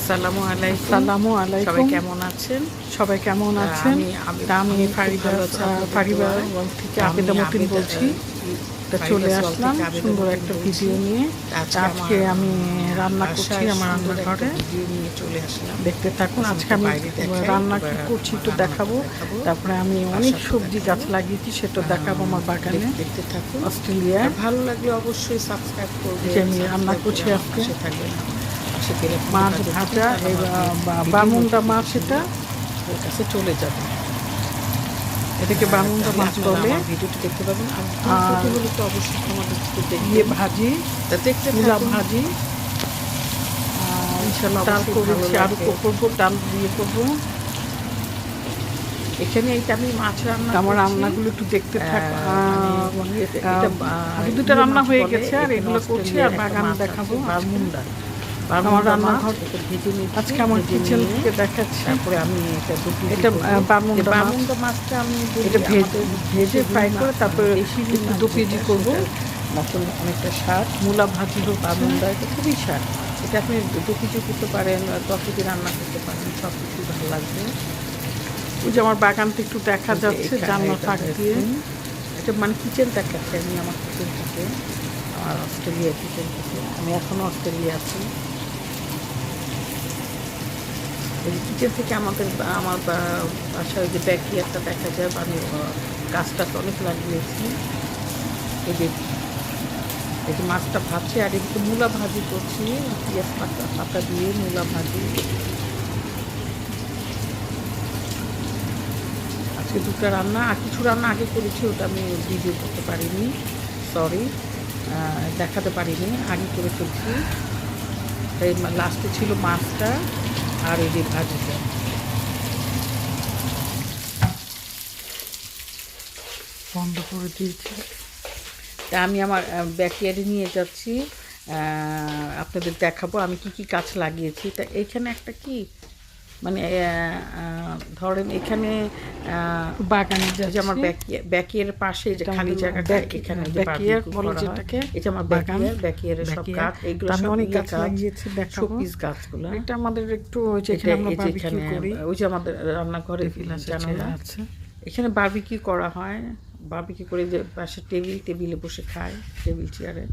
আসসালামু আলাইকুম। আসসালামু আলাইকুম। সবাই কেমন আছেন? সবাই কেমন আছেন? আমি ফারিবার থেকে আবেদা মতিন বলছি। চলে আসলাম সুন্দর একটা ভিডিও নিয়ে। আজকে আমি রান্না করছি আমার রান্নাঘরে, চলে আসলাম। দেখতে থাকুন। আজকে আমি রান্না কি করছি একটু দেখাবো। তারপরে আমি অনেক সবজি গাছ লাগিয়েছি, সেটা দেখাবো আমার বাগানে। দেখতে থাকুন। অস্ট্রেলিয়া ভালো লাগলে অবশ্যই সাবস্ক্রাইব করবেন। যে আমি রান্না করছি আজকে থাকবেন মাছ ভাজা, বামুন্ডা মাছ, এটা ওর কাছে চলে যাবে। এটাকে বামুন্ডা মাছ বলে। ভিডিওটি দেখতে পাবেন। আর হলে তো অবশ্যই আমাদের ইয়ে ভাজি, দেখতে মূলা ভাজি, ইনশাআল্লাহ ডাল করেছি, আরও করবো, ডাল দিয়ে করবো। এখানে এইটা আমি মাছ রান্না, আমার রান্নাগুলো একটু দেখতে থাকো। দুটো রান্না হয়ে গেছে আর এগুলো করছি, আর বাগান দেখাবো। বারমুন্ডা আমার রান্নাঘর আজকে আমার কিচেন থেকে দেখাচ্ছি। তারপরে আমি এটা বারমুন্ডা মাছটা আমি এটা ভেজে ফ্রাই করে তারপরে একটু 2 কেজি করবো। মতন অনেকটা স্বাদ। মূলা ভাজি হোক, বারমুন্ডা এটা খুবই স্বাদ। এটা আপনি 2 কেজি করতে পারেন, 10 কেজি রান্না করতে পারেন, সব কিছু ভালো লাগবে। ওই যে আমার বাগানটা একটু দেখা যাচ্ছে জানলা ফাঁক দিয়ে। এটা মানে কিচেন দেখাচ্ছে আমি আমার কিচেন থেকে, আমার অস্ট্রেলিয়া কিচেন থেকে। আমি এখনও অস্ট্রেলিয়া আছি। এই কিচেন থেকে আমার বাসায় যে ব্যাকইয়ার্ডটা দেখা যায়। আমি গাছটা অনেক লাগিয়েছি। এই যে মাছটা ভাজছে, আর এদিকে মূলা ভাজি করছি, পেঁয়াজ পাতা দিয়ে মূলা ভাজি। আজকে 2টা রান্না, আর কিছু রান্না আগে করেছি, ওটা আমি ভিডিও করতে পারিনি, সরি, দেখাতে পারিনি, আগে করে ফেলছি। তাই লাস্টে ছিল মাছটা আর এই যে ভাজিটা। বন্ধ করে দিয়েছি। তা আমি আমার ব্যাকইয়ার্ডে নিয়ে যাচ্ছি, আপনাদের দেখাবো আমি কি কি গাছ লাগিয়েছি। তা এইখানে একটা কি মানে ধরেন এখানে বাগানে যে আমার ব্যাকইয়ার্ডের পাশে যে খালি জায়গাটা, এখানে ব্যাকইয়ার্ড বলে যেটাকে, এটা আমার ব্যাকইয়ার্ডের সব গাছ। এগুলো আমি অনেক গাছ লাগিয়েছি, দেখাবো শোপিস গাছগুলো। এটা আমাদের একটু যেখানে আমরা বারবিকিউ করি, ওই যে আমাদের রান্নাঘরে জানালা আছে, এখানে বারবিকিউ করা হয়। বারবিকিউ করে যে পাশে টেবিলে বসে খায়, টেবিল চেয়ারে।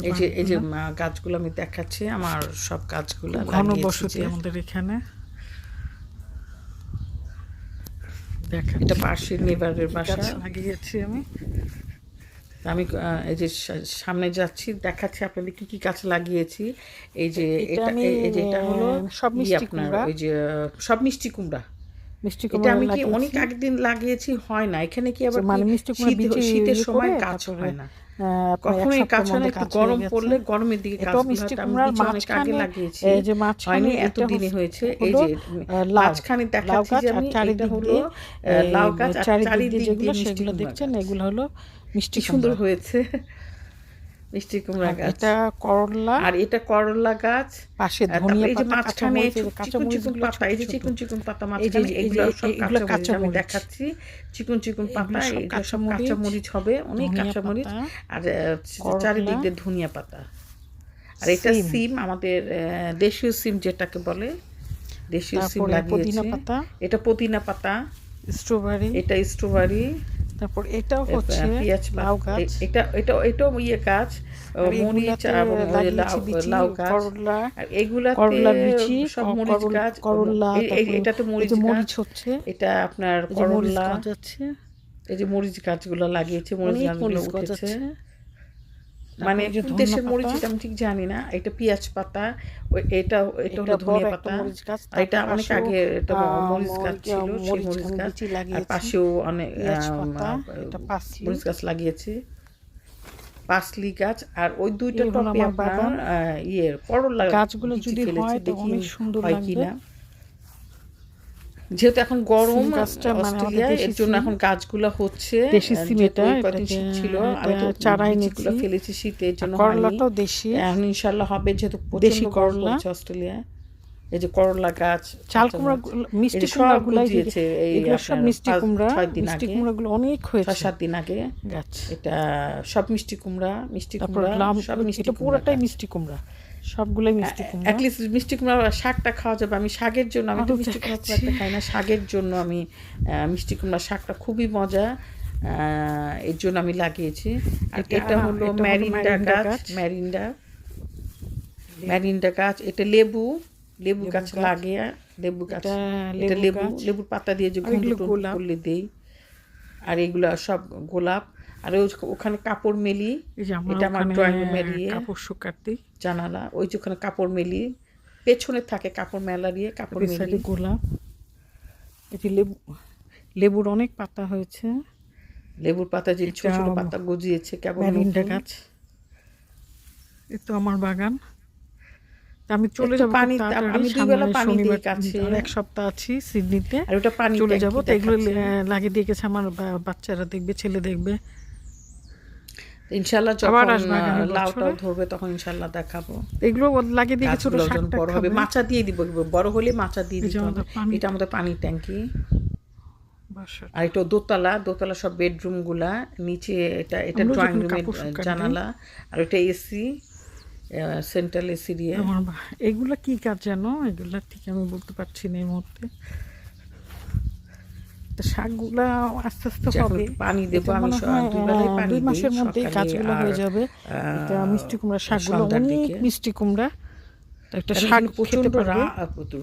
এই যে গাছগুলো আমি দেখাচ্ছি, আমার সব গাছগুলো ঘনবসতি আমাদের এখানে। এটা পাশের নেবারের বাসা লাগিয়েছি আমি। এই যে সামনে যাচ্ছি, দেখাচ্ছি আপনাদের কি কি গাছ লাগিয়েছি। এই যে এটা হলো সব মিষ্টি কুমড়া, ওই যে সব মিষ্টি কুমড়া। এটা আমি কি অনেক আগের লাগাইছি, হয় না। এখানে কি আবার মানে মিষ্টি কুমড়া শীতের সময় গাছ হয় না, কখনোই গাছ হয় না। একটু গরম পড়লে, গরমের দিকে গাছ অনেক আগে লাগিয়েছি, হয়নি, এত দিনে হয়েছে। এই যে মাঝখানে দেখাচ্ছি যে আমি, এটা হলো লাউ গাছ, আর চারিদিক দিয়ে সেগুলো দেখছেন, এগুলো হলো মিষ্টি। সুন্দর হয়েছে মিষ্টি কুমড়া গাছ। এটা করলা, আর এটা করলা গাছ, পাশে ধনিয়া পাতা, এই যে মাঝখানে চিকন পাতা, এই যে চিকন পাতা মাঝখানে, এগুলো সব কাঁচা মরিচ দেখাচ্ছি। চিকন পাতা, এগুলো সব কাঁচা মরিচ হবে, অনেক কাঁচা মরিচ। আর চারিদিক দিয়ে ধনিয়া পাতা। আর এটা সিম, আমাদের দেশীয় সিম যেটাকে বলে, দেশীয় সিম লাগিয়েছি। এটা পুদিনা পাতা, স্ট্রবেরি, এটা স্ট্রবেরি। তারপর এটাও হচ্ছে লাউ গাছ, এটাও ইয়ে গাছ, মরিচ, লাউ গাছ। আর করলার বিচি, সব মরিচ গাছ, করলা। এটাতে মরিচ হচ্ছে, এটা আপনার করলা যাচ্ছে। এই যে মরিচ গাছগুলো লাগিয়েছে, মরিচ গাছগুলো উঠেছে। মানে দেশের মরিচ আমি ঠিক জানি না। এটা পেঁয়াজ পাতা, এটা হলো ধনিয়া পাতা। এটা অনেক আগে এটা মরিচ গাছ ছিল, সেই মরিচ গাছ। আর পাশেও অনেক মরিচ গাছ লাগিয়েছি, পার্সলি গাছ। আর ওই 2টা টবে আপনার করলা গাছগুলো যদি হয় দেখি সুন্দর হয় কিনা। যেহেতু এখন গরম অস্ট্রেলিয়া, এর জন্য এখন গাছগুলো হচ্ছে দেশি সিম। এটা ছিল, আমি তো চারাই নিয়ে ফেলেছি শীতের জন্য। করলাটাও দেশি, এখন ইনশাআল্লাহ হবে, যেহেতু প্রচন্ড গরম পড়ছে অস্ট্রেলিয়া। এই যে করলা গাছ, চাল কুমড়া, মিষ্টি কুমড়াগুলো দিয়েছে, এগুলো সব মিষ্টি কুমড়া। মিষ্টি কুমড়াগুলো অনেক হয়েছে 6-7 দিন আগে গাছ। এটা সব মিষ্টি কুমড়া, সব মিষ্টি। এটা পুরোটাই মিষ্টি কুমড়া। সবগুলোই মিষ্টি কুমড়া। অ্যাটলিস্ট মিষ্টি কুমড়া শাকটা খাওয়া যাবে। আমি শাকের জন্য, আমি তো মিষ্টি কুমড়া খুব একটা খাই না, শাকের জন্য আমি মিষ্টি কুমড়া শাকটা খুবই মজা, এর জন্য আমি লাগিয়েছি। আর এটা হলো ম্যারিন্ডা গাছ, ম্যারিন্ডা গাছ। এটা লেবু গাছ লাগিয়ে, লেবু গাছ, এটা লেবুর পাতা দিয়ে যে করলে দেই। আর এগুলো সব গোলাপ। আর ওখানে কাপড় মেলি, এটা আমার ড্রয়িং রুমে দিয়ে কাপড় শুকাতে জানালা, ওই যে ওখানে কাপড় মেলি, পেছনে থাকে কাপড় মেলা দিয়ে কাপড় মেলি। গোলাপ, এটি লেবুর অনেক পাতা হয়েছে, লেবুর পাতা যে ছোট ছোট পাতা গজিয়েছে কেবল। ম্যারিন্ডা গাছ, এই তো আমার বাগান। আমি চলে যাব, পানি আমি 2 বেলা পানি দিয়ে কাছে, আর 1 সপ্তাহ আছি সিডনিতে, আর ওটা পানি চলে যাব। তো এগুলো লাগিয়ে দিয়ে গেছে আমার বাচ্চারা, দেখবে, ছেলে দেখবে। ইনশাআল্লাহ যখন লাউটাও ধরবে তখন ইনশাআল্লাহ দেখাবো। এগুলো লাগিয়ে দিয়ে ছোট শাকটা বড় হবে, মাচা দিয়ে দিব, বড় হলে মাচা দিয়ে দিতে হবে। এটা আমাদের পানির ট্যাঙ্কি। আর এটা দোতলা সব বেডরুম গুলা, নিচে এটা ড্রয়িং রুমের জানালা, আর এটা এসি, সেন্ট্রাল এসি দিয়ে। এগুলা কি কাজ জানো? এগুলা ঠিক আমি বলতে পারছি না এই মুহূর্তে। শাকগুলা আস্তে আস্তে হবে, পানি দেবো আমি 2 মাসের মধ্যে কাজগুলো হয়ে যাবে। এটা মিষ্টি কুমড়া শাকগুলো অনেক মিষ্টি কুমড়া, একটা শাক প্রচন্ড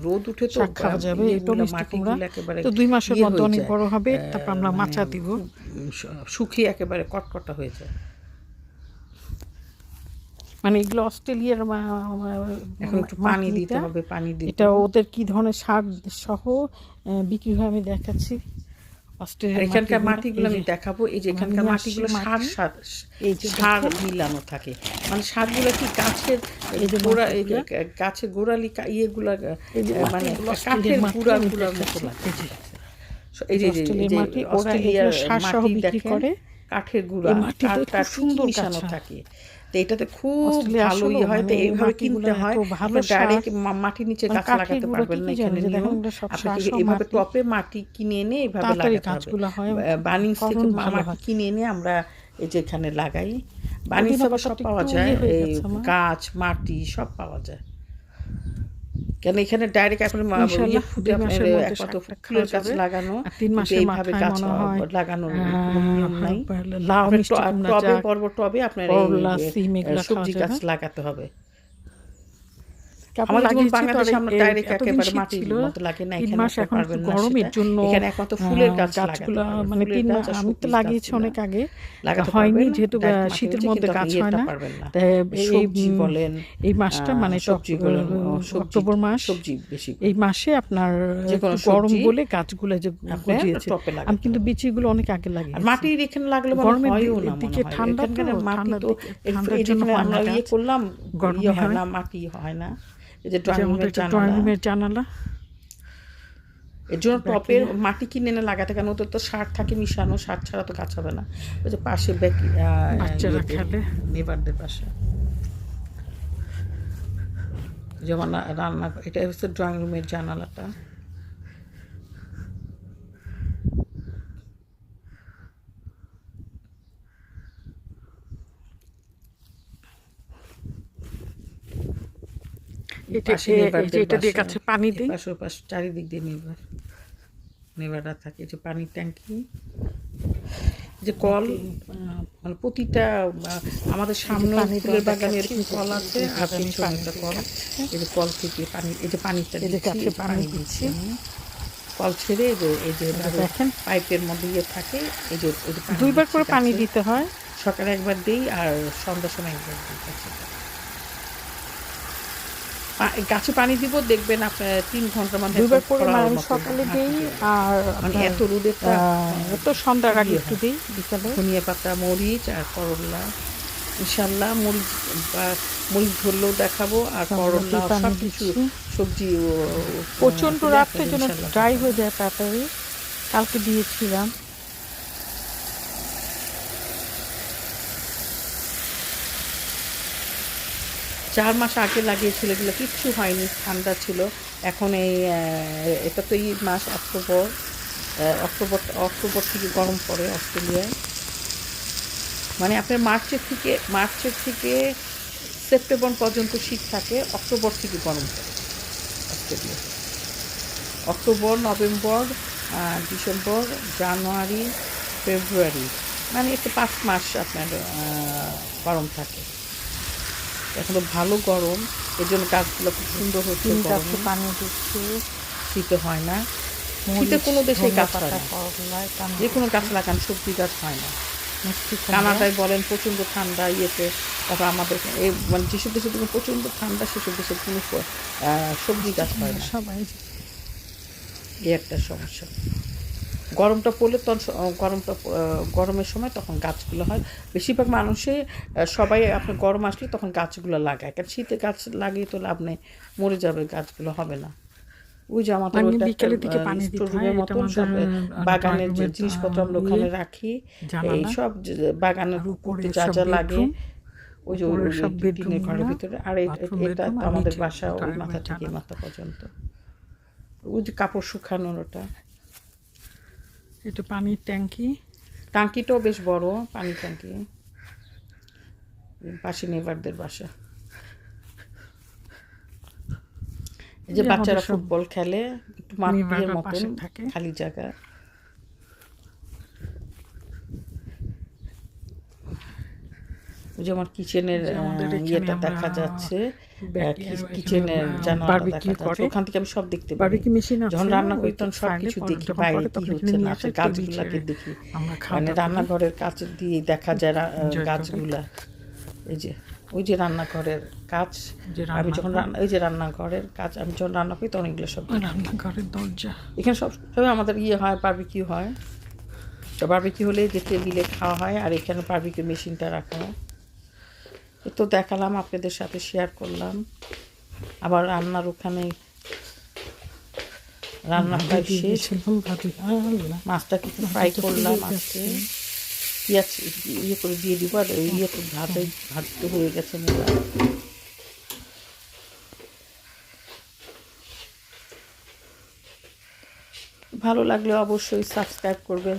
রোদ উঠে তো শাক খাওয়া যাবে। এটা মিষ্টি কুমড়া, তো 2 মাসের মধ্যে অনেক বড় হবে, তারপর আমরা মাচা দিব, শুকিয়ে একেবারে কটকটা হয়ে যায়। মানে এগুলো অস্ট্রেলিয়ার এখন একটু পানি দিতে হবে, পানি দিতে। এটা ওদের কি ধরনের শাক সহ বিক্রি হয় আমি দেখাচ্ছি। এখানকার মাটিগুলো আমি দেখাবো। এই যে এখানকার মাটিগুলো সার মিলানো থাকে, মানে সারগুলো কি গাছের গোড়া, গাছের গোড়ালি ইয়েগুলা, মানে কাঠের গুঁড়ার মতো লাগে। এই যে অস্ট্রেলিয়ার মাটি দেখেন, কাঠের গুঁড়া, কাঠটা সুন্দর মিশানো থাকে। তো এটাতে খুব ভালো হয়। তো এইভাবে কিনতে হয়, ডাইরেক্ট মাটির নিচে গাছ লাগাতে পারবেন না। এখানে আপনাকে এইভাবে টপে মাটি কিনে এনে এইভাবে লাগাতে হবে। বার্নিংস থেকে মাটি কিনে এনে আমরা এই যে এখানে লাগাই। বার্নিংস সব পাওয়া যায়, এই গাছ, মাটি সব পাওয়া যায়। কেন এখানে ডাইরেক্ট এখন ফুটে ফুলের গাছ লাগানো, 3 মাসের এইভাবে গাছ লাগানোর নিয়ম নাই। টবে আপনার সবজি গাছ লাগাতে হবে। আমাদের যেমন বাংলাদেশে আমরা ডাইরেক্ট একেবারে মাটির মতো লাগে না, এখানে পারবেন না। গরমের জন্য এখানে এখন তো ফুলের গাছ গাছগুলো, মানে 3 মাস আমি তো লাগিয়েছি অনেক আগে, হয়নি যেহেতু শীতের মধ্যে গাছ হয় না। সবজি বলেন, এই মাসটা মানে অক্টোবর মাস, সবজি বেশি এই মাসে আপনার গরম বলে গাছগুলো যে গজিয়েছে, আমি কিন্তু বিচিগুলো অনেক আগে লাগিয়েছি। মাটির এখানে লাগলে গরমের দিকে ঠান্ডা, ঠান্ডার জন্য আমরা ইয়ে করলাম, ইয়ে হয় না, মাটি হয় না। এই যে ড্রয়িং রুমের জানালা, এর জন্য টপের মাটি কিনে এনে লাগাতে, কারণ ওদের তো সার থাকে মিশানো, সার ছাড়া তো গাছ হবে না। ওই যে পাশে বাচ্চারা খেলে, নেবারদের পাশে যেমন রান্না, এটা হচ্ছে ড্রয়িং রুমের জানালাটা। এটা দিয়ে গাছে পানি দিই, চারিদিক দিয়ে নেভাডা থাকে। যে পানির ট্যাঙ্কি, যে কল, মানে প্রতিটা আমাদের সামনে ফুলের বাগানে এরকম কল আছে, আর পিছনে একটা কল। এই যে কল থেকে পানি, এই যে পানিটা গাছে পানি দিচ্ছি, কল ছেড়ে এই যে দেখেন পাইপের মধ্যে ইয়ে থাকে। এই যে 2 বার করে পানি দিতে হয়, সকালে একবার দিই আর সন্ধ্যার সময় একবার দিই। গাছে পানি দিব, দেখবেন আপনার 3 ঘন্টার মধ্যে 2 বার করে সকালে দিই, আর মানে এত রোদে তো সন্ধ্যার আগে একটু দিই বিকালে। ধনিয়া পাতা, মরিচ আর করলা, ইনশাল্লাহ মরিচ ধরলেও দেখাবো, আর করলা সব কিছু সবজি। প্রচণ্ড রাত্রের জন্য ড্রাই হয়ে যায় তাড়াতাড়ি, কালকে দিয়েছিলাম। 4 মাস আগে লাগিয়েছিল, এগুলো কিচ্ছু হয়নি, ঠান্ডা ছিল। এখন এটা তো এই মাস অক্টোবর থেকে গরম পড়ে অস্ট্রেলিয়ায়। মানে আপনার মার্চের থেকে সেপ্টেম্বর পর্যন্ত শীত থাকে, অক্টোবর থেকে গরম পড়ে অস্ট্রেলিয়া। অক্টোবর, নভেম্বর, ডিসেম্বর, জানুয়ারি, ফেব্রুয়ারি, মানে একটু 5 মাস আপনার গরম থাকে। এখনো ভালো গরম, এর জন্য গাছগুলো খুব সুন্দর হচ্ছে, পানি দিচ্ছে, শীতে হয় না। শীতে কোনো দেশে গাছ হয় না, যে কোনো গাছ লাগান, সবজি গাছ হয় না। কানাডায় বলেন প্রচণ্ড ঠান্ডা, ইয়েতে, তারপর আমাদের এই মানে যেসব দেশে দেখুন প্রচণ্ড ঠান্ডা, সেসব দেশে কোনো সবজি গাছ হয় না, সবাই। এই একটা সমস্যা। গরমটা পড়লে তখন গরমের সময় তখন গাছগুলো হয়। বেশিরভাগ মানুষে সবাই আপনার গরম আসলে তখন গাছগুলো লাগায়, কারণ শীতে গাছ লাগিয়ে তো লাভ নেই, মরে যাবে, গাছগুলো হবে না। ওই যে আমাদের স্টোররুমের মতন সব বাগানের জিনিসপত্র আমরা ওখানে রাখি, এই সব বাগানের উপরে যা যা লাগে, ওই যে সব টিনের ঘরের ভিতরে। আর এটা আমাদের বাসা, ওই মাথা থেকে মাথা পর্যন্ত। ওই যে কাপড় শুকানোর ওটা, এটা পানির ট্যাঙ্কি। টাঙ্কিটাও বেশ বড়, পানির ট্যাঙ্কি। পাশে নেবারদের বাসা। এই যে বাচ্চারা ফুটবল খেলে, একটু মাঠের মতন খালি জায়গা। ওই যে আমার কিচেনের ইয়েটা দেখা যাচ্ছে, কিচেনের জানালাটা দেখা যাচ্ছে, ওখান থেকে আমি সব দেখতে পারি। যখন রান্না করি তখন সব কিছু দেখি, বাইরে কি হচ্ছে না হচ্ছে, গাছগুলাকে দেখি, মানে রান্নাঘরের কাছ দিয়ে দেখা যায় গাছগুলা। এই যে ওই যে রান্নাঘরের কাজ, আমি যখন ওই যে রান্নাঘরের কাজ, আমি যখন রান্না করি তখন এগুলো সব, রান্নাঘরের দরজা, এখানে সব আমাদের ইয়ে হয়, বারবিকিউ হয়। তো বারবিকিউ হলে যে টেবিলে খাওয়া হয়, আর এখানে বারবিকিউ মেশিনটা রাখা হয়। তো দেখালাম, আপনাদের সাথে শেয়ার করলাম। আবার রান্নার ওখানে রান্না প্রায় শেষ, মাছটা কিছু ফ্রাই করলাম, আজকে পেঁয়াজ ইয়ে করে দিয়ে দিব, আর ইয়ে তো ভাজতে হয়ে গেছে মেলা। ভালো লাগলে অবশ্যই সাবস্ক্রাইব করবেন।